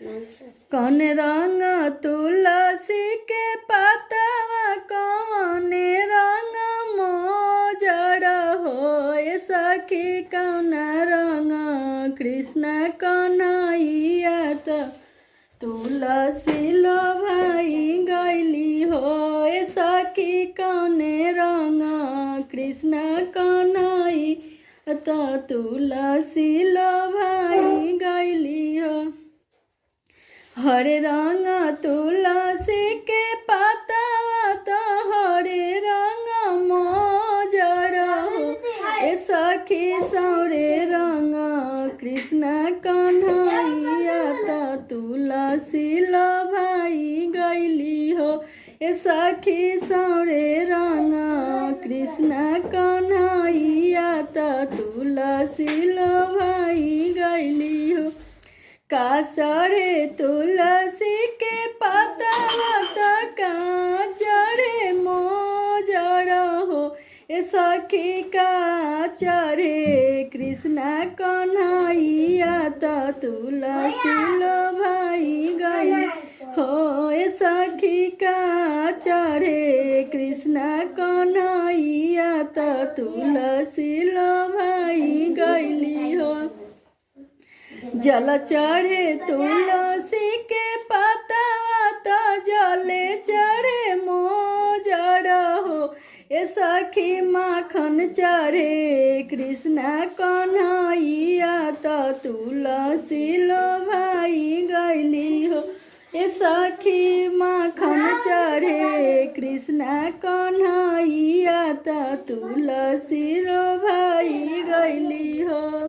कौन रंग तुलसी के पतवा कौन रंग मोजर हो सखी कौन रंग कृष्ण कन्हैया त तुलसी लो भाई गैली हो सखी कौन रंग कृष्ण कन्हैया त तुलसी लो भाई गैली हो। हरे रंग तुलसी के पतवा तो हरे रंग मोजर हो सखी सौरे रंग कृष्ण कन्हैया त तुलसी लो भाई गैली हो सखी सौरे रंग कृष्ण कन्हैया त तुलसी लो भाई गैली हो। का चढ़े तुलसी के पतवा तो का चढ़े मोजर हो सखी का चढ़े कृष्ण कन्हैया त तुलसी लो भाई गैली हो सखी का चढ़े कृष्ण कन्हैया त तुलसी लो भाई गैली हो। जल चढ़े तुलसी के पतवा तो जले चढ़े मोजर हो सखी माखन चढ़े कृष्ण कन्हैया त तुलसी लो भाई गैली हो सखी माखन चढ़े कृष्ण कन्हैया त तुलसी लो भाई गैली हो।